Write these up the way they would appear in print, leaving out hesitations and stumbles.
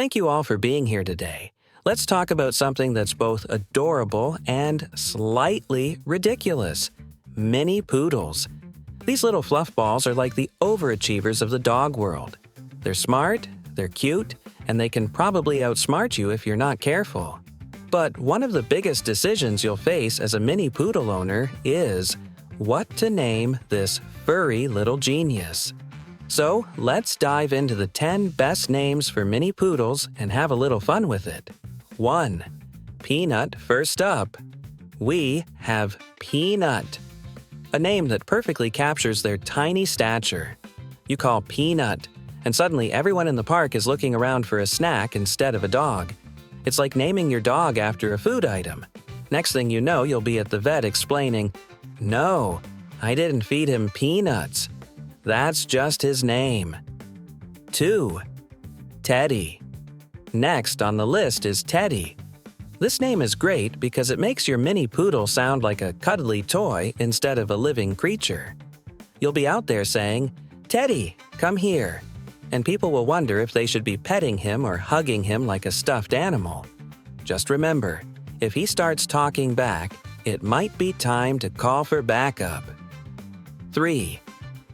Thank you all for being here today. Let's talk about something that's both adorable and slightly ridiculous. Mini Poodles. These little fluff balls are like the overachievers of the dog world. They're smart, they're cute, and they can probably outsmart you if you're not careful. But one of the biggest decisions you'll face as a Mini Poodle owner is what to name this furry little genius. So let's dive into the 10 best names for Mini Poodles and have a little fun with it. 1. Peanut first up. We have Peanut, a name that perfectly captures their tiny stature. You call Peanut, and suddenly everyone in the park is looking around for a snack instead of a dog. It's like naming your dog after a food item. Next thing you know, you'll be at the vet explaining, "No, I didn't feed him peanuts. That's just his name." 2. Teddy. Next on the list is Teddy. This name is great because it makes your Mini Poodle sound like a cuddly toy instead of a living creature. You'll be out there saying, "Teddy, come here," and people will wonder if they should be petting him or hugging him like a stuffed animal. Just remember, if he starts talking back, it might be time to call for backup. 3.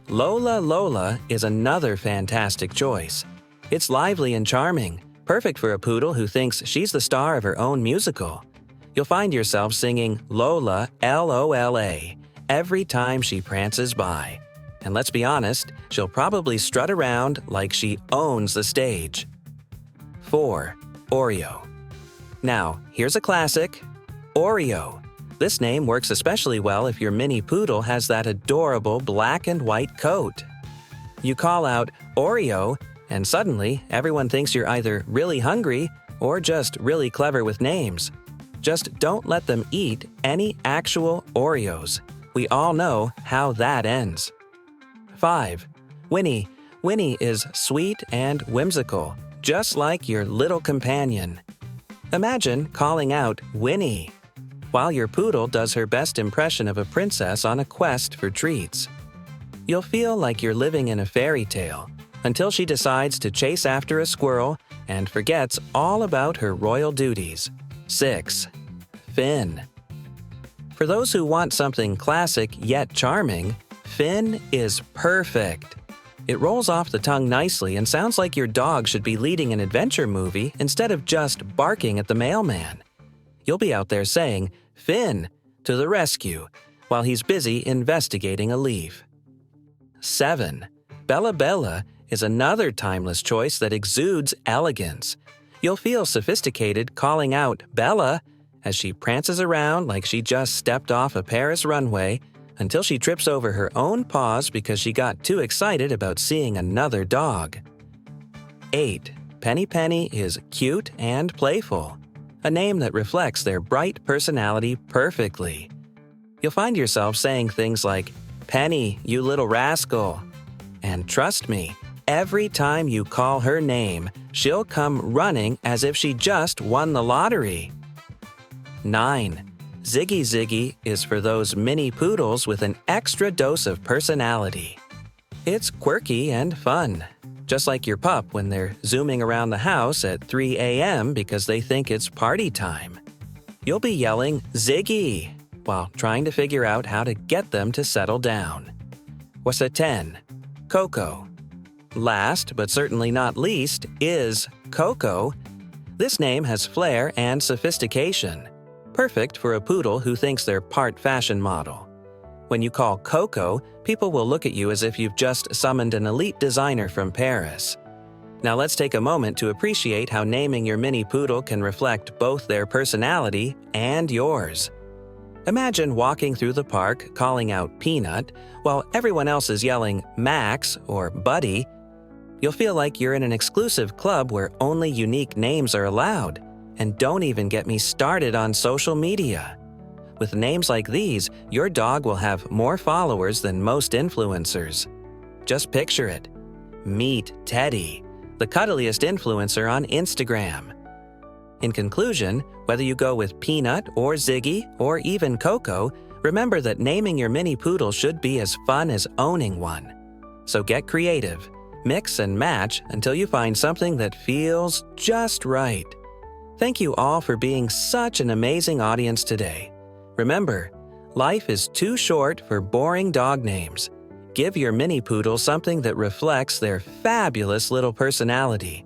Lola Lola is another fantastic choice. It's lively and charming, perfect for a poodle who thinks she's the star of her own musical. You'll find yourself singing Lola, L-O-L-A, every time she prances by. And let's be honest, she'll probably strut around like she owns the stage. 4. Oreo. Now, here's a classic, Oreo. This name works especially well if your Mini Poodle has that adorable black and white coat. You call out Oreo, and suddenly everyone thinks you're either really hungry or just really clever with names. Just don't let them eat any actual Oreos. We all know how that ends. 5. Winnie. Winnie is sweet and whimsical, just like your little companion. Imagine calling out Winnie while your poodle does her best impression of a princess on a quest for treats. You'll feel like you're living in a fairy tale until she decides to chase after a squirrel and forgets all about her royal duties. 6. Finn. For those who want something classic yet charming, Finn is perfect. It rolls off the tongue nicely and sounds like your dog should be leading an adventure movie instead of just barking at the mailman. You'll be out there saying, "Finn, to the rescue," while he's busy investigating a leaf. 7. Bella Bella is another timeless choice that exudes elegance. You'll feel sophisticated calling out Bella as she prances around like she just stepped off a Paris runway until she trips over her own paws because she got too excited about seeing another dog. 8. Penny Penny is cute and playful, a name that reflects their bright personality perfectly. You'll find yourself saying things like, "Penny, you little rascal." And trust me, every time you call her name, she'll come running as if she just won the lottery. 9. Ziggy Ziggy is for those Mini Poodles with an extra dose of personality. It's quirky and fun, just like your pup when they're zooming around the house at 3 a.m. because they think it's party time. You'll be yelling Ziggy while trying to figure out how to get them to settle down. What's at 10? Coco. Last, but certainly not least, is Coco. This name has flair and sophistication, perfect for a poodle who thinks they're part fashion model. When you call Coco, people will look at you as if you've just summoned an elite designer from Paris. Now let's take a moment to appreciate how naming your Mini Poodle can reflect both their personality and yours. Imagine walking through the park calling out Peanut while everyone else is yelling Max or Buddy. You'll feel like you're in an exclusive club where only unique names are allowed. And don't even get me started on social media. With names like these, your dog will have more followers than most influencers. Just picture it. Meet Teddy, the cuddliest influencer on Instagram. In conclusion, whether you go with Peanut or Ziggy or even Coco, remember that naming your Mini Poodle should be as fun as owning one. So get creative. Mix and match until you find something that feels just right. Thank you all for being such an amazing audience today. Remember, life is too short for boring dog names. Give your Mini Poodle something that reflects their fabulous little personality.